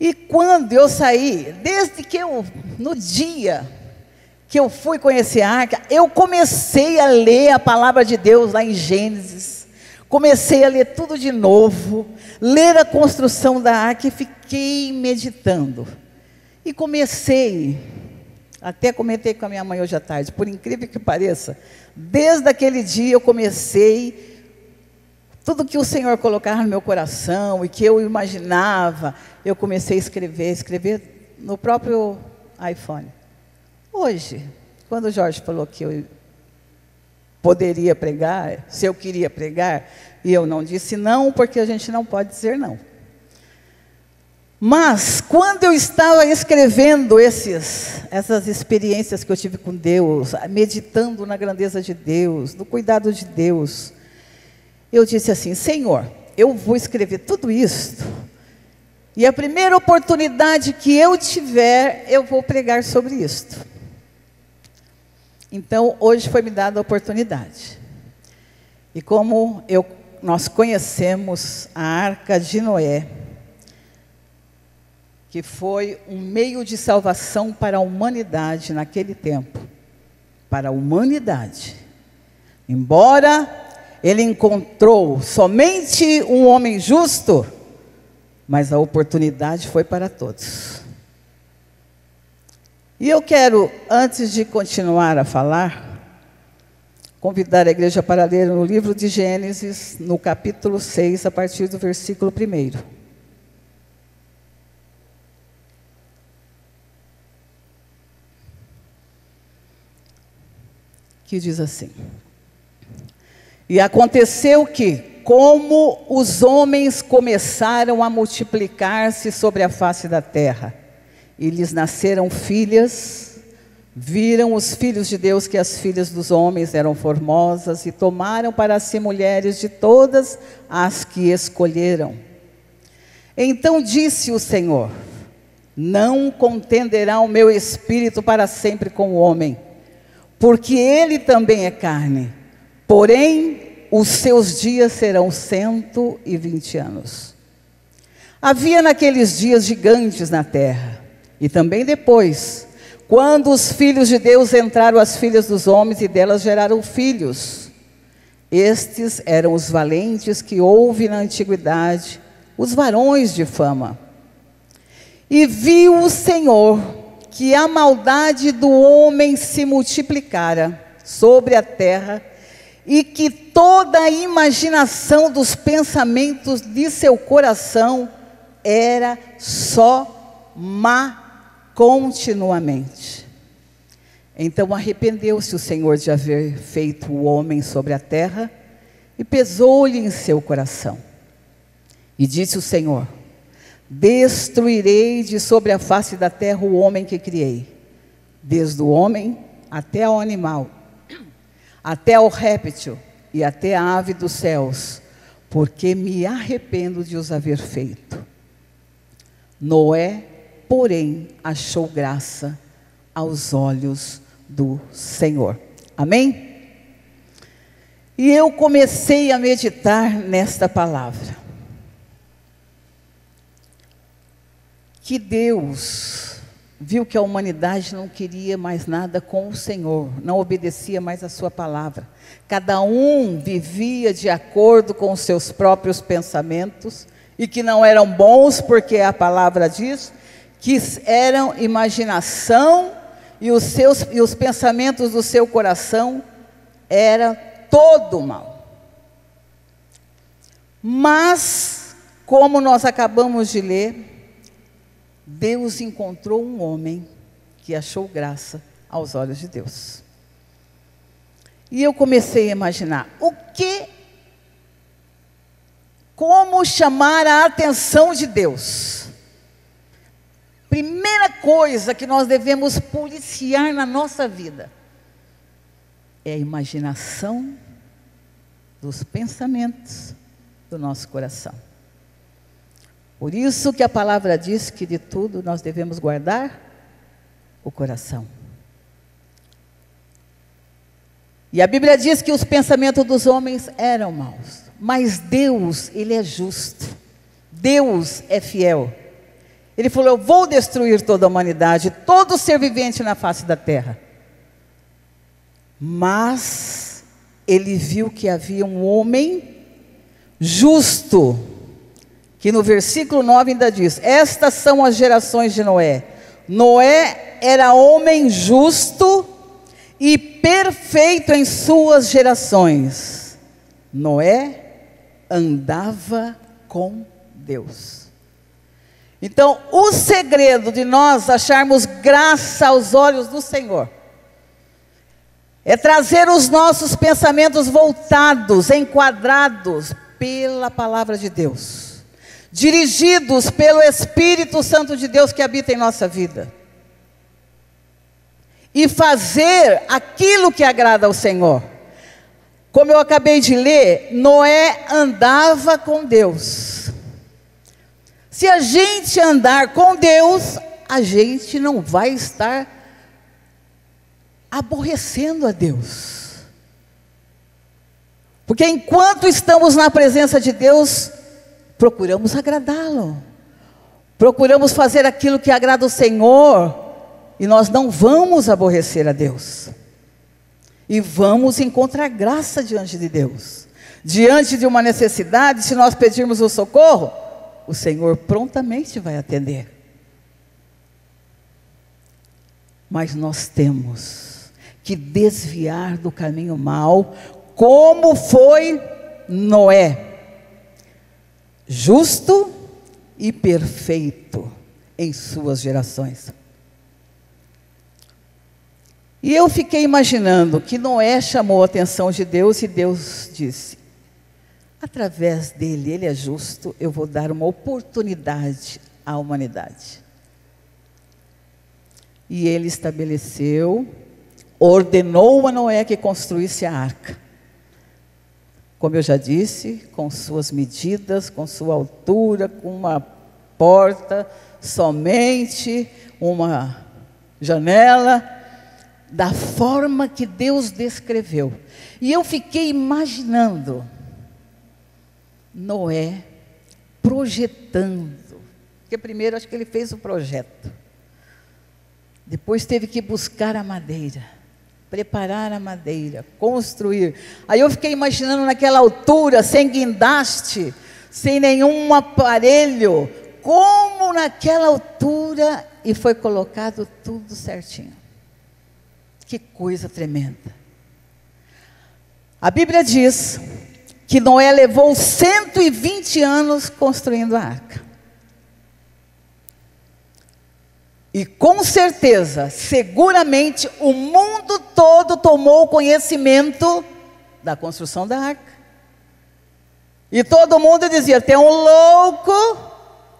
E quando eu saí, no dia que eu fui conhecer a arca, eu comecei a ler a palavra de Deus lá em Gênesis. Comecei a ler tudo de novo, ler a construção da arca e fiquei meditando. E até comentei com a minha mãe hoje à tarde, por incrível que pareça, desde aquele dia eu comecei, tudo que o Senhor colocava no meu coração e que eu imaginava, eu comecei a escrever no próprio iPhone. Hoje, quando o Jorge falou que eu poderia pregar, se eu queria pregar, e eu não disse não, porque a gente não pode dizer não. Mas, quando eu estava escrevendo essas experiências que eu tive com Deus, meditando na grandeza de Deus, no cuidado de Deus, eu disse assim: Senhor, eu vou escrever tudo isso, e a primeira oportunidade que eu tiver, eu vou pregar sobre isto. Então, hoje foi me dada a oportunidade. E como nós conhecemos a Arca de Noé, que foi um meio de salvação para a humanidade naquele tempo. Para a humanidade. Embora ele encontrou somente um homem justo, mas a oportunidade foi para todos. E eu quero, antes de continuar a falar, convidar a igreja para ler no livro de Gênesis, no capítulo 6, a partir do versículo 1. Que diz assim: E aconteceu que, como os homens começaram a multiplicar-se sobre a face da terra, e lhes nasceram filhas, viram os filhos de Deus que as filhas dos homens eram formosas, e tomaram para si mulheres de todas as que escolheram. Então disse o Senhor: Não contenderá o meu espírito para sempre com o homem, porque ele também é carne, porém os seus dias serão 120 anos. Havia naqueles dias gigantes na terra, e também depois, quando os filhos de Deus entraram às filhas dos homens e delas geraram filhos. Estes eram os valentes que houve na antiguidade, os varões de fama. E viu o Senhor que a maldade do homem se multiplicara sobre a terra, e que toda a imaginação dos pensamentos de seu coração era só má continuamente. Então arrependeu-se o Senhor de haver feito o homem sobre a terra, e pesou-lhe em seu coração. E disse o Senhor: Destruirei de sobre a face da terra o homem que criei, desde o homem até ao animal, até ao réptil e até a ave dos céus, porque me arrependo de os haver feito. Noé, porém, achou graça aos olhos do Senhor. Amém? E eu comecei a meditar nesta palavra. Que Deus viu que a humanidade não queria mais nada com o Senhor, não obedecia mais a sua palavra. Cada um vivia de acordo com os seus próprios pensamentos, e que não eram bons, porque a palavra diz que eram imaginação, e os pensamentos do seu coração era todo mal. Mas, como nós acabamos de ler, Deus encontrou um homem que achou graça aos olhos de Deus. E eu comecei a imaginar como chamar a atenção de Deus. Primeira coisa que nós devemos policiar na nossa vida é a imaginação dos pensamentos do nosso coração. Por isso que a palavra diz que de tudo nós devemos guardar o coração. E a Bíblia diz que os pensamentos dos homens eram maus, mas Deus, Ele é justo, Deus é fiel. Ele falou: eu vou destruir toda a humanidade, todo ser vivente na face da terra. Mas ele viu que havia um homem justo, que no versículo 9 ainda diz: estas são as gerações de Noé. Noé era homem justo e perfeito em suas gerações. Noé andava com Deus. Então, o segredo de nós acharmos graça aos olhos do Senhor é trazer os nossos pensamentos voltados, enquadrados pela palavra de Deus, dirigidos pelo Espírito Santo de Deus que habita em nossa vida, e fazer aquilo que agrada ao Senhor. Como eu acabei de ler, Noé andava com Deus. Se a gente andar com Deus, a gente não vai estar aborrecendo a Deus. Porque enquanto estamos na presença de Deus, procuramos agradá-lo. Procuramos fazer aquilo que agrada ao Senhor. E nós não vamos aborrecer a Deus. E vamos encontrar graça diante de Deus. Diante de uma necessidade, se nós pedirmos o socorro, o Senhor prontamente vai atender. Mas nós temos que desviar do caminho mau, como foi Noé, justo e perfeito em suas gerações. E eu fiquei imaginando que Noé chamou a atenção de Deus e Deus disse: através dele, ele é justo, eu vou dar uma oportunidade à humanidade. E ele estabeleceu, ordenou a Noé que construísse a arca. Como eu já disse, com suas medidas, com sua altura, com uma porta, somente uma janela, da forma que Deus descreveu. E eu fiquei imaginando Noé projetando, porque primeiro acho que ele fez o projeto, depois teve que buscar a madeira, preparar a madeira, construir. Aí eu fiquei imaginando naquela altura, sem guindaste, sem nenhum aparelho, como naquela altura, e foi colocado tudo certinho. Que coisa tremenda. A Bíblia diz que Noé levou 120 anos construindo a arca. E com certeza, seguramente, o mundo todo tomou conhecimento da construção da arca. E todo mundo dizia: tem um louco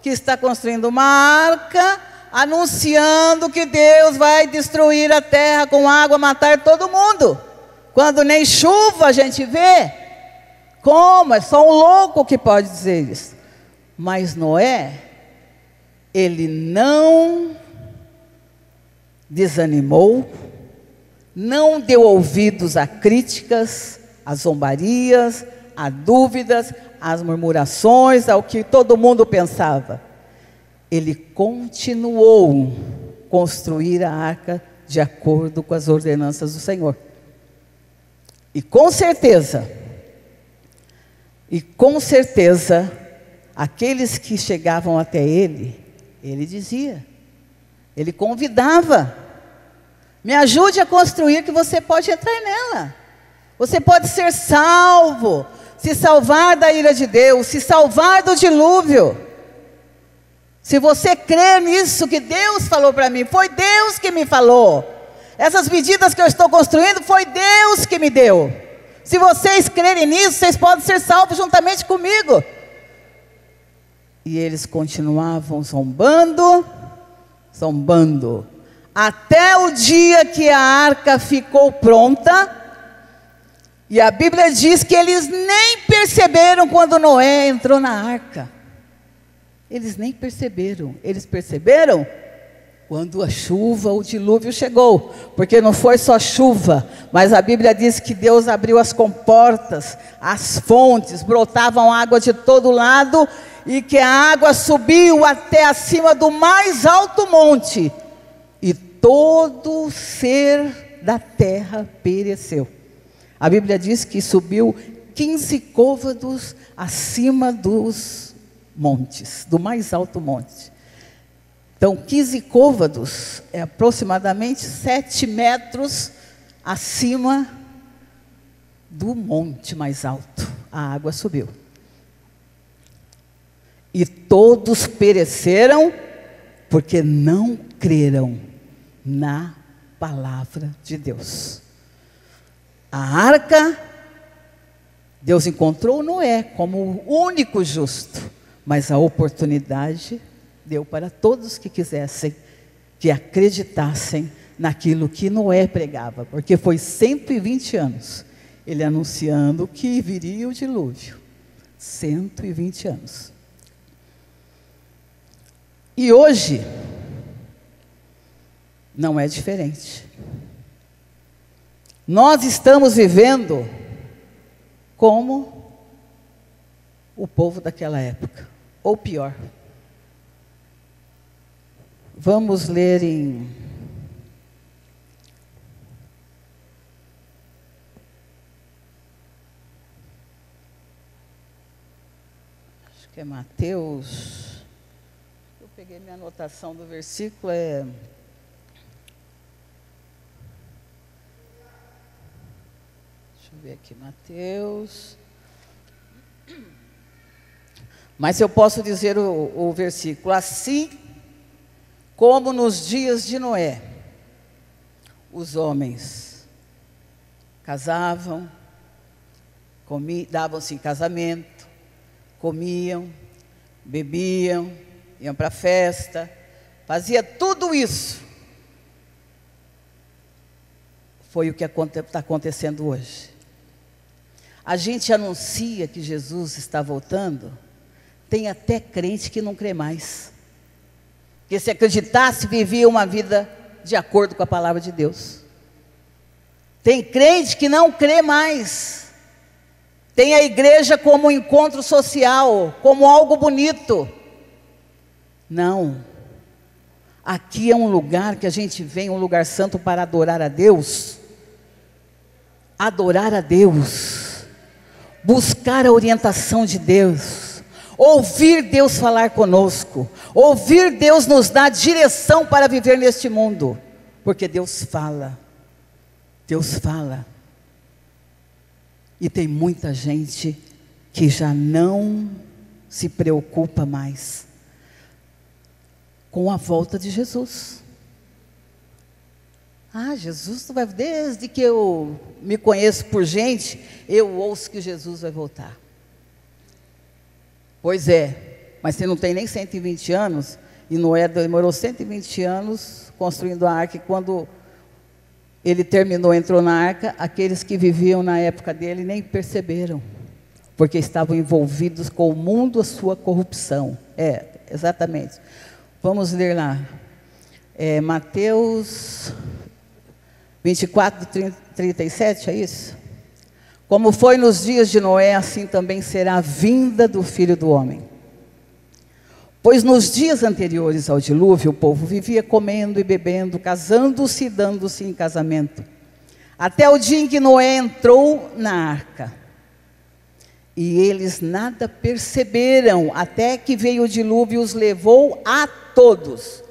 que está construindo uma arca, anunciando que Deus vai destruir a terra com água, matar todo mundo. Quando nem chuva a gente vê. Como? É só um louco que pode dizer isso. Mas Noé, ele não desanimou, não deu ouvidos a críticas, a zombarias, a dúvidas, às murmurações, ao que todo mundo pensava. Ele continuou a construir a arca de acordo com as ordenanças do Senhor. E com certeza, aqueles que chegavam até ele dizia, ele convidava: me ajude a construir, que você pode entrar nela. Você pode ser salvo, se salvar da ira de Deus, se salvar do dilúvio. Se você crer nisso que Deus falou para mim, foi Deus que me falou. Essas medidas que eu estou construindo, foi Deus que me deu. Se vocês crerem nisso, vocês podem ser salvos juntamente comigo. E eles continuavam zombando, até o dia que a arca ficou pronta. E a Bíblia diz que eles nem perceberam quando Noé entrou na arca. Eles nem perceberam. Eles perceberam quando a chuva, o dilúvio chegou. Porque não foi só chuva, mas a Bíblia diz que Deus abriu as comportas, as fontes, brotavam água de todo lado, e que a água subiu até acima do mais alto monte, e todo ser da terra pereceu. A Bíblia diz que subiu 15 côvados acima dos montes, do mais alto monte. Então, 15 côvados é aproximadamente 7 metros acima do monte mais alto. A água subiu. E todos pereceram porque não creram na palavra de Deus. A arca, Deus encontrou Noé como o único justo, mas a oportunidade deu para todos que quisessem, que acreditassem naquilo que Noé pregava, porque foi 120 anos, ele anunciando que viria o dilúvio, 120 anos. E hoje, não é diferente. Nós estamos vivendo como o povo daquela época, ou pior. Vamos ler em acho que é Mateus. Eu peguei minha anotação do versículo, deixa eu ver aqui, Mateus. Mas eu posso dizer o versículo: assim como nos dias de Noé, os homens casavam, davam-se em casamento, comiam, bebiam, iam para a festa, fazia tudo isso. Foi o que está acontecendo hoje. A gente anuncia que Jesus está voltando, tem até crente que não crê mais. Porque se acreditasse, vivia uma vida de acordo com a palavra de Deus. Tem crente que não crê mais. Tem a igreja como um encontro social, como algo bonito. Não. Aqui é um lugar que a gente vem, um lugar santo para adorar a Deus. Adorar a Deus. Buscar a orientação de Deus. Ouvir Deus falar conosco. Ouvir Deus nos dar direção para viver neste mundo. Porque Deus fala. Deus fala. E tem muita gente que já não se preocupa mais com a volta de Jesus. Ah, Jesus não vai... Desde que eu me conheço por gente, eu ouço que Jesus vai voltar. Pois é, mas você não tem nem 120 anos, e Noé demorou 120 anos construindo a arca, e quando ele terminou, entrou na arca, aqueles que viviam na época dele nem perceberam, porque estavam envolvidos com o mundo, a sua corrupção. Exatamente. Vamos ler lá, Mateus 24, 37, é isso? Como foi nos dias de Noé, assim também será a vinda do Filho do Homem. Pois nos dias anteriores ao dilúvio, o povo vivia comendo e bebendo, casando-se e dando-se em casamento, até o dia em que Noé entrou na arca. E eles nada perceberam, até que veio o dilúvio e os levou a todos.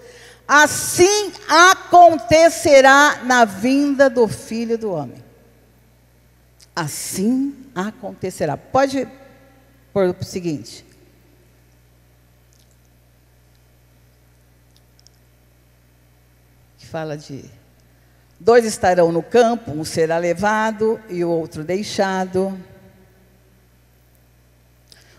Assim acontecerá na vinda do Filho do Homem. Assim acontecerá. Pode pôr o seguinte. Que fala de... 2 estarão no campo, um será levado e o outro deixado.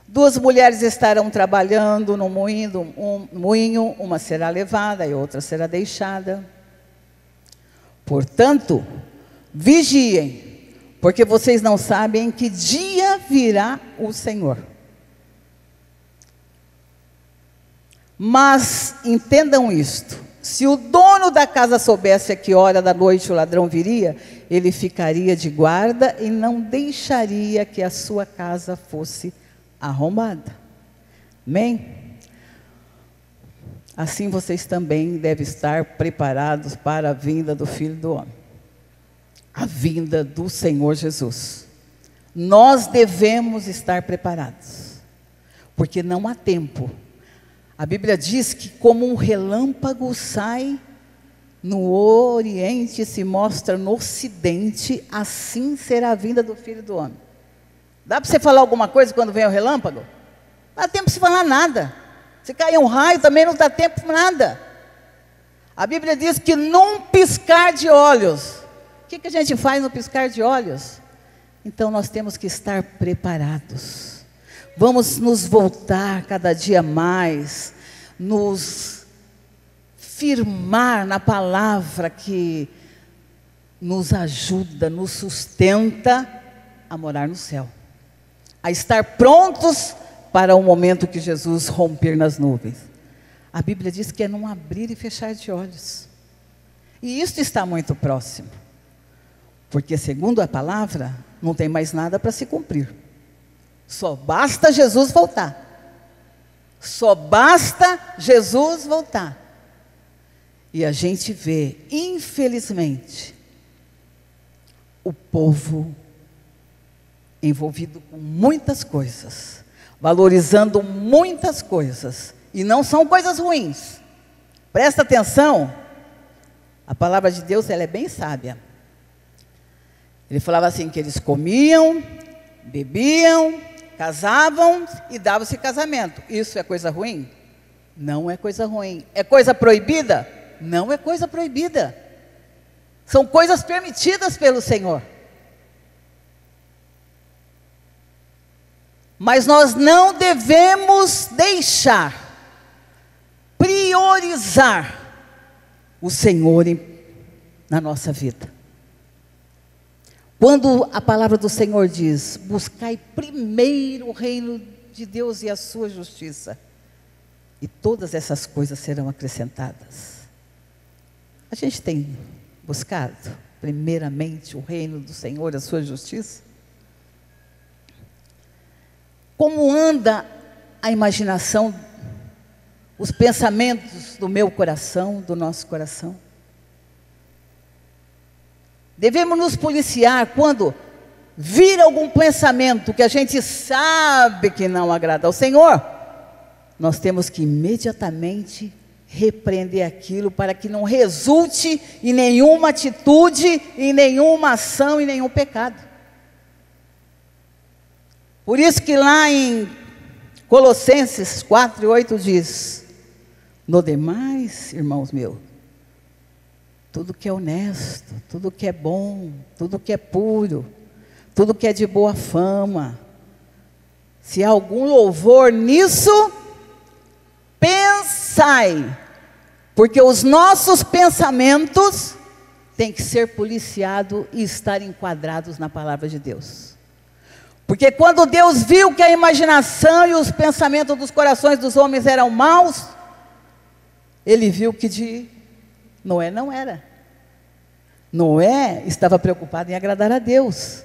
2 mulheres estarão trabalhando no moinho, uma será levada e outra será deixada. Portanto, vigiem, porque vocês não sabem em que dia virá o Senhor. Mas entendam isto: se o dono da casa soubesse a que hora da noite o ladrão viria, ele ficaria de guarda e não deixaria que a sua casa fosse arrombada. Amém? Assim vocês também devem estar preparados para a vinda do Filho do Homem. A vinda do Senhor Jesus. Nós devemos estar preparados, porque não há tempo. A Bíblia diz que como um relâmpago sai no Oriente e se mostra no Ocidente, assim será a vinda do Filho do Homem. Dá para você falar alguma coisa quando vem o relâmpago? Não dá tempo de se falar nada. Se cair um raio também não dá tempo para nada. A Bíblia diz que num piscar de olhos. O que a gente faz no piscar de olhos? Então nós temos que estar preparados. Vamos nos voltar cada dia mais, nos firmar na palavra que nos ajuda, nos sustenta a morar no céu. A estar prontos para o momento que Jesus romper nas nuvens. A Bíblia diz que é num abrir e fechar de olhos. E isso está muito próximo. Porque segundo a palavra, não tem mais nada para se cumprir. Só basta Jesus voltar. Só basta Jesus voltar. E a gente vê, infelizmente, o povo envolvido com muitas coisas, valorizando muitas coisas, e não são coisas ruins. Presta atenção, a palavra de Deus ela é bem sábia. Ele falava assim, que eles comiam, bebiam, casavam e davam-se casamento. Isso é coisa ruim? Não é coisa ruim. É coisa proibida? Não é coisa proibida. São coisas permitidas pelo Senhor. Mas nós não devemos deixar, priorizar o Senhor na nossa vida. Quando a palavra do Senhor diz, buscai primeiro o reino de Deus e a sua justiça, e todas essas coisas serão acrescentadas. A gente tem buscado primeiramente o reino do Senhor e a sua justiça? Como anda a imaginação, os pensamentos do meu coração, do nosso coração? Devemos nos policiar quando vir algum pensamento que a gente sabe que não agrada ao Senhor. Nós temos que imediatamente repreender aquilo para que não resulte em nenhuma atitude, em nenhuma ação, em nenhum pecado. Por isso que lá em Colossenses 4:8 diz, no demais, irmãos meus, tudo que é honesto, tudo que é bom, tudo que é puro, tudo que é de boa fama, se há algum louvor nisso, pensai, porque os nossos pensamentos têm que ser policiados e estar enquadrados na palavra de Deus. Porque quando Deus viu que a imaginação e os pensamentos dos corações dos homens eram maus, Ele viu que de Noé não era. Noé estava preocupado em agradar a Deus.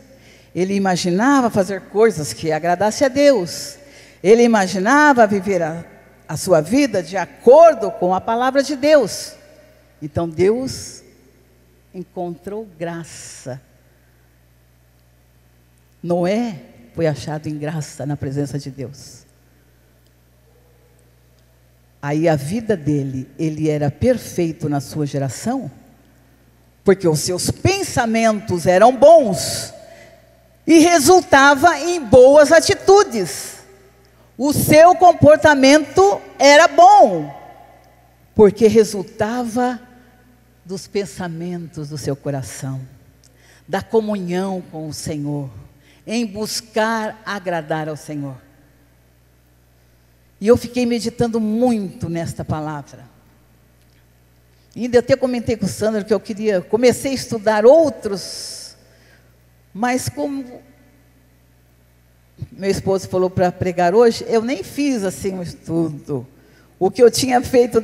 Ele imaginava fazer coisas que agradassem a Deus. Ele imaginava viver a sua vida de acordo com a palavra de Deus. Então Deus encontrou graça. Noé foi achado em graça na presença de Deus. Aí a vida dele, ele era perfeito na sua geração, porque os seus pensamentos eram bons e resultava em boas atitudes. O seu comportamento era bom, porque resultava dos pensamentos do seu coração, da comunhão com o Senhor, em buscar agradar ao Senhor. E eu fiquei meditando muito nesta palavra. Ainda eu até comentei com o Sandro que eu comecei a estudar outros, mas como meu esposo falou para pregar hoje, eu nem fiz assim um estudo. O que eu tinha feito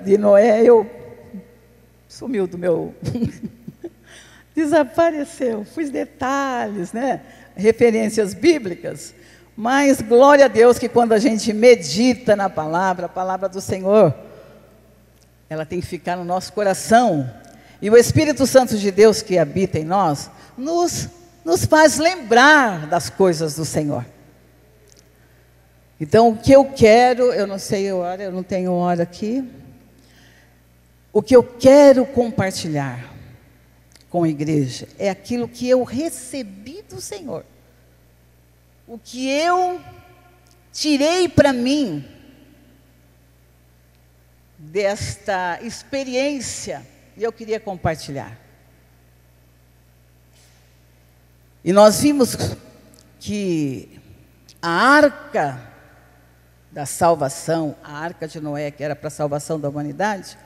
de Noé, sumiu do meu... desapareceu. Fiz detalhes, né? Referências bíblicas, Mas glória a Deus que quando a gente medita na palavra, a palavra do Senhor, ela tem que ficar no nosso coração. E o Espírito Santo de Deus que habita em nós, nos faz lembrar das coisas do Senhor. Então, o que eu quero, eu não sei a hora, eu não tenho hora aqui. O que eu quero compartilhar com a igreja é aquilo que eu recebi do Senhor. O que eu tirei para mim desta experiência e eu queria compartilhar. E nós vimos que a arca da salvação, a arca de Noé, que era para a salvação da humanidade,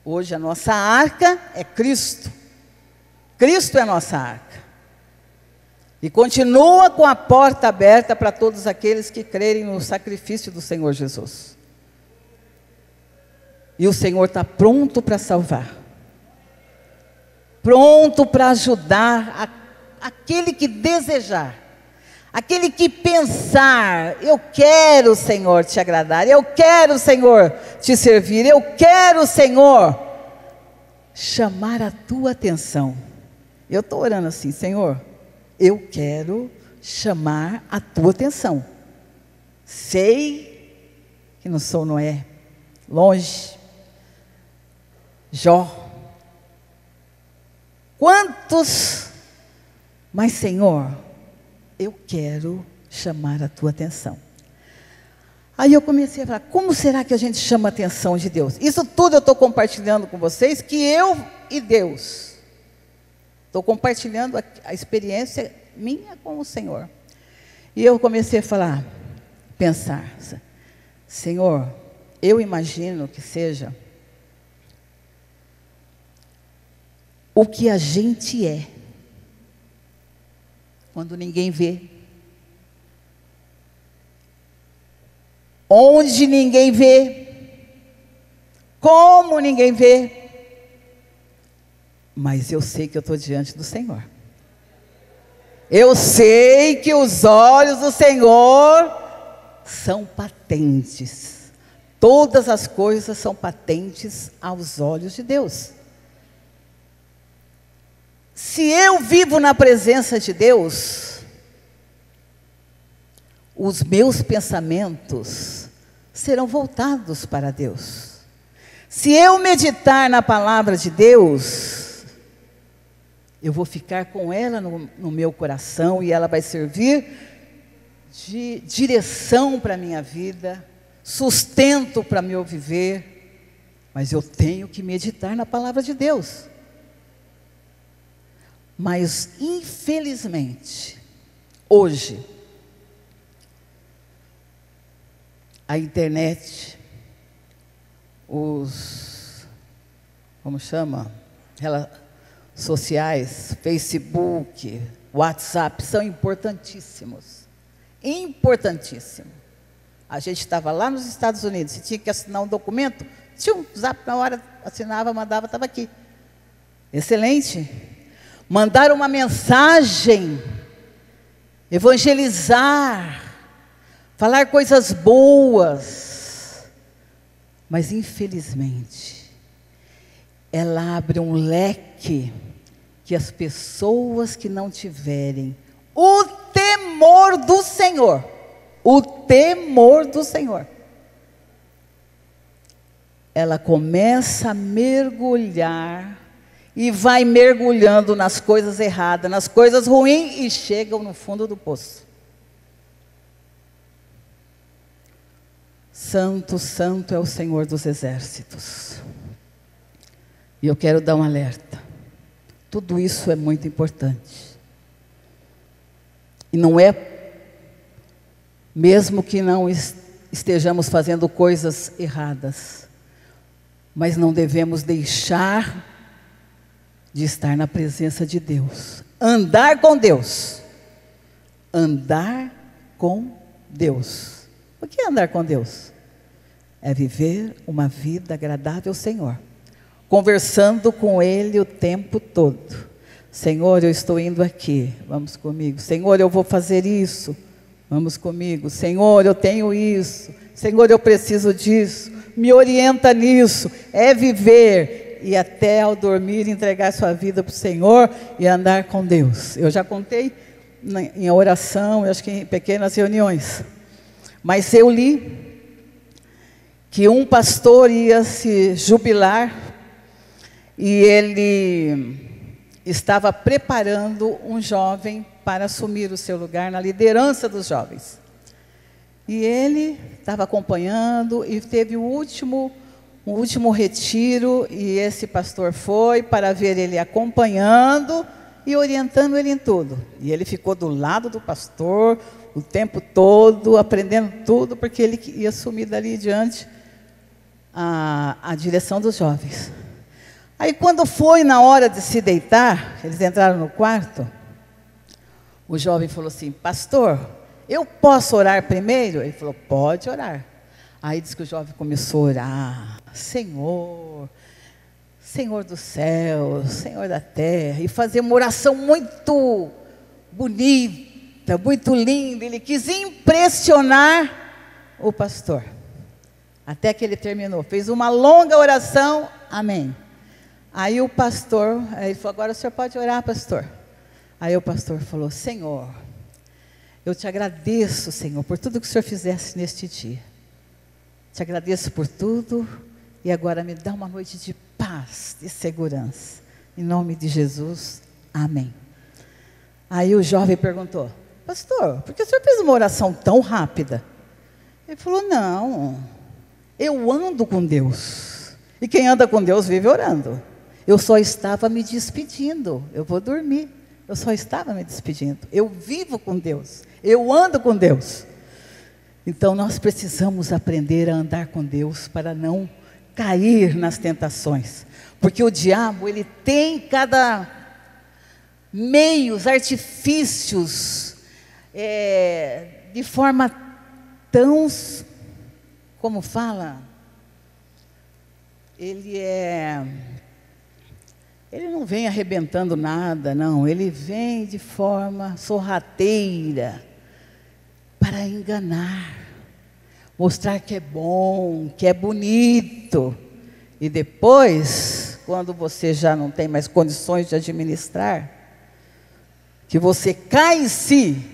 hoje a nossa arca é Cristo. Cristo é a nossa arca. E continua com a porta aberta para todos aqueles que crerem no sacrifício do Senhor Jesus. E o Senhor está pronto para salvar. Pronto para ajudar aquele que desejar. Aquele que pensar, eu quero, Senhor, te agradar. Eu quero, Senhor, te servir. Eu quero, Senhor, chamar a tua atenção. Eu estou orando assim, Senhor, eu quero chamar a tua atenção. Sei que não sou Noé, longe, Jó. Quantos? Mas, Senhor, eu quero chamar a tua atenção. Aí eu comecei a falar, como será que a gente chama a atenção de Deus? Isso tudo eu estou compartilhando com vocês, que eu e Deus. Estou compartilhando a experiência minha com o Senhor. E eu comecei a falar, pensar, Senhor, eu imagino que seja o que a gente é, quando ninguém vê, onde ninguém vê, como ninguém vê, mas eu sei que eu estou diante do Senhor. Eu sei que os olhos do Senhor são patentes. Todas as coisas são patentes aos olhos de Deus. Se eu vivo na presença de Deus, os meus pensamentos serão voltados para Deus. Se eu meditar na palavra de Deus, eu vou ficar com ela no meu coração e ela vai servir de direção para a minha vida, sustento para meu viver, mas eu tenho que meditar na palavra de Deus. Mas, infelizmente, hoje, a internet, como chama? Sociais, Facebook, WhatsApp, são importantíssimos. Importantíssimo. A gente estava lá nos Estados Unidos, se tinha que assinar um documento, tinha um zap na hora, assinava, mandava, estava aqui. Excelente. Mandar uma mensagem, evangelizar, falar coisas boas, mas infelizmente, ela abre um leque que as pessoas que não tiverem o temor do Senhor, ela começa a mergulhar e vai mergulhando nas coisas erradas, nas coisas ruins e chegam no fundo do poço. Santo, santo é o Senhor dos exércitos. E eu quero dar um alerta. Tudo isso é muito importante. E não é, mesmo que não estejamos fazendo coisas erradas, mas não devemos deixar de estar na presença de Deus. Andar com Deus. Andar com Deus. O que é andar com Deus? É viver uma vida agradável ao Senhor. Conversando com Ele o tempo todo. Senhor, eu estou indo aqui. Vamos comigo. Senhor, eu vou fazer isso. Vamos comigo. Senhor, eu tenho isso. Senhor, eu preciso disso. Me orienta nisso. É viver e até ao dormir entregar sua vida para o Senhor e andar com Deus. Eu já contei em oração, eu acho que em pequenas reuniões. Mas eu li que um pastor ia se jubilar e ele estava preparando um jovem para assumir o seu lugar na liderança dos jovens. E ele estava acompanhando e teve o último retiro, e esse pastor foi para ver ele acompanhando e orientando ele em tudo. E ele ficou do lado do pastor o tempo todo, aprendendo tudo, porque ele ia assumir dali em diante a direção dos jovens. Aí quando foi na hora de se deitar, eles entraram no quarto, o jovem falou assim: pastor, eu posso orar primeiro? Ele falou: pode orar. Aí diz que o jovem começou a orar: Senhor, Senhor do céu, Senhor da terra, e fazer uma oração muito bonita, muito linda. Ele quis impressionar o pastor. Até que ele terminou, fez uma longa oração, amém. Aí o pastor, ele falou: agora o senhor pode orar, pastor. Aí o pastor falou: Senhor, eu te agradeço, Senhor, por tudo que o senhor fizesse neste dia. Te agradeço por tudo, e agora me dá uma noite de paz, de segurança. Em nome de Jesus, amém. Aí o jovem perguntou: pastor, por que o senhor fez uma oração tão rápida? Ele falou: não, eu ando com Deus. E quem anda com Deus vive orando. Eu só estava me despedindo, eu vou dormir. Eu só estava me despedindo. Eu vivo com Deus, eu ando com Deus. Então nós precisamos aprender a andar com Deus para não cair nas tentações. Porque o diabo, ele tem cada meios, artifícios, de forma tão, como fala, ele não vem arrebentando nada, não. Ele vem de forma sorrateira para enganar, mostrar que é bom, que é bonito. E depois, quando você já não tem mais condições de administrar, que você cai em si,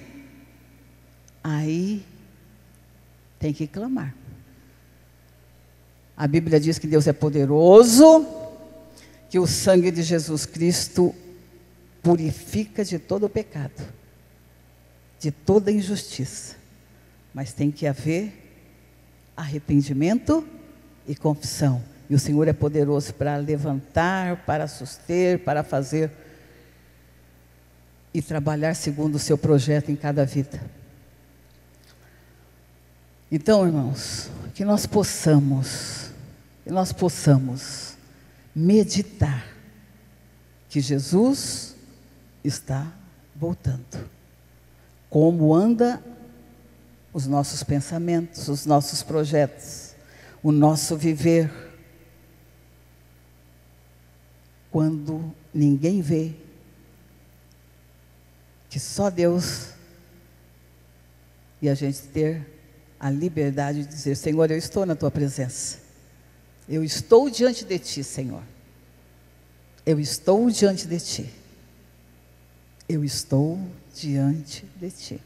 aí tem que clamar. A Bíblia diz que Deus é poderoso, que o sangue de Jesus Cristo purifica de todo o pecado, de toda injustiça. Mas tem que haver arrependimento e confissão. E o Senhor é poderoso para levantar, para suster, para fazer e trabalhar segundo o seu projeto em cada vida. Então, irmãos, que nós possamos meditar que Jesus está voltando. Como anda os nossos pensamentos, os nossos projetos, o nosso viver, quando ninguém vê, que só Deus, e a gente ter a liberdade de dizer: Senhor, eu estou na tua presença. Eu estou diante de ti, Senhor. Eu estou diante de ti. Eu estou diante de ti.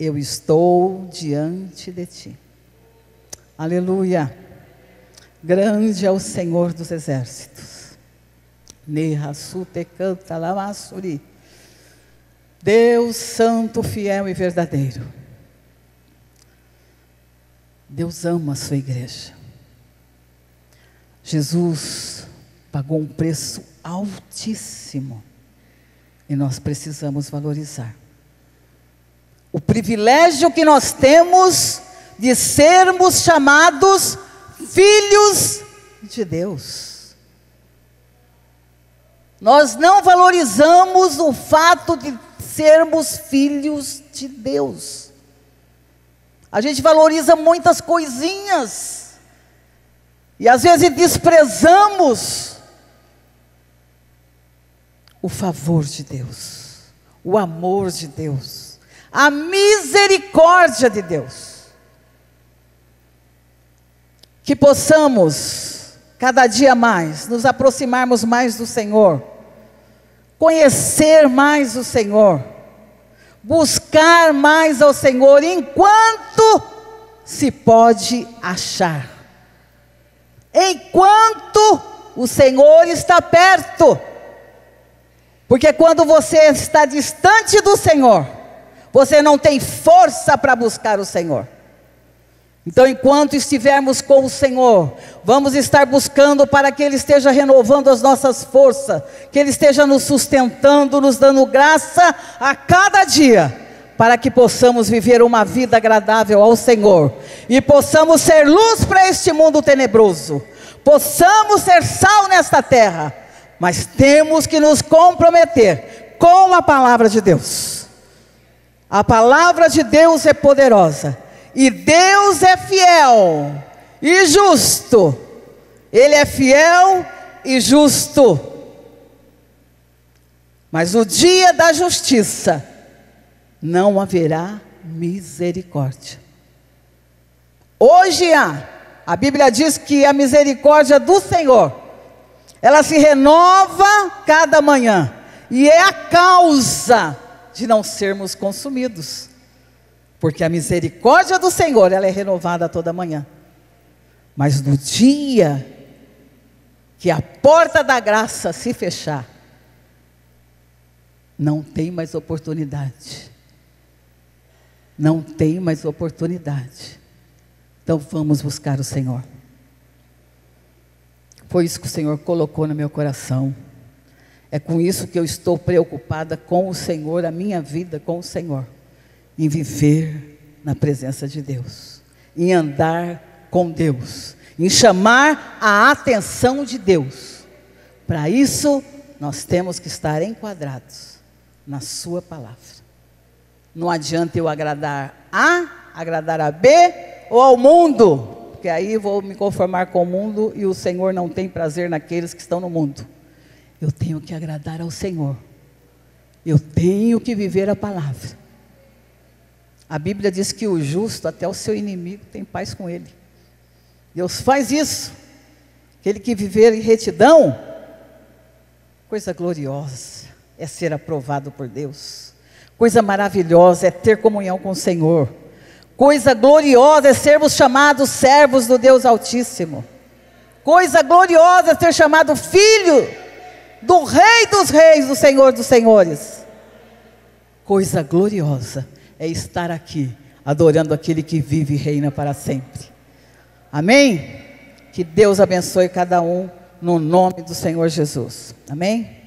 Eu estou diante de ti. Aleluia. Grande é o Senhor dos exércitos. Deus santo, fiel e verdadeiro. Deus ama a sua igreja. Jesus pagou um preço altíssimo e nós precisamos valorizar o privilégio que nós temos de sermos chamados filhos de Deus. Nós não valorizamos o fato de sermos filhos de Deus. A gente valoriza muitas coisinhas e às vezes desprezamos o favor de Deus, o amor de Deus, A misericórdia de Deus. Que possamos, cada dia mais, nos aproximarmos mais do Senhor, conhecer mais o Senhor, buscar mais ao Senhor, enquanto se pode achar. Enquanto o Senhor está perto. Porque quando você está distante do Senhor, você não tem força para buscar o Senhor. Então, enquanto estivermos com o Senhor, vamos estar buscando para que Ele esteja renovando as nossas forças, que Ele esteja nos sustentando, nos dando graça a cada dia, para que possamos viver uma vida agradável ao Senhor, e possamos ser luz para este mundo tenebroso, possamos ser sal nesta terra, mas temos que nos comprometer com a palavra de Deus. A palavra de Deus é poderosa, e Deus é fiel e justo. Ele é fiel e justo. Mas no dia da justiça não haverá misericórdia. Hoje a Bíblia diz que a misericórdia do Senhor, ela se renova cada manhã, e é a causa de não sermos consumidos, porque a misericórdia do Senhor, ela é renovada toda manhã. Mas no dia que a porta da graça se fechar, não tem mais oportunidade. Não tem mais oportunidade. Então vamos buscar o Senhor. Foi isso que o Senhor colocou no meu coração. É com isso que eu estou preocupada com o Senhor, a minha vida com o Senhor. Em viver na presença de Deus, em andar com Deus, em chamar a atenção de Deus. Para isso, nós temos que estar enquadrados na sua palavra. Não adianta eu agradar a B ou ao mundo, porque aí vou me conformar com o mundo, e o Senhor não tem prazer naqueles que estão no mundo. Eu tenho que agradar ao Senhor. Eu tenho que viver a palavra. A Bíblia diz que o justo, até o seu inimigo, tem paz com ele. Deus faz isso. Aquele que viver em retidão, coisa gloriosa é ser aprovado por Deus. Coisa maravilhosa é ter comunhão com o Senhor. Coisa gloriosa é sermos chamados servos do Deus Altíssimo. Coisa gloriosa é ser chamado filho do Rei dos Reis, do Senhor dos Senhores. Coisa gloriosa é estar aqui, adorando aquele que vive e reina para sempre. Amém? Que Deus abençoe cada um, no nome do Senhor Jesus. Amém?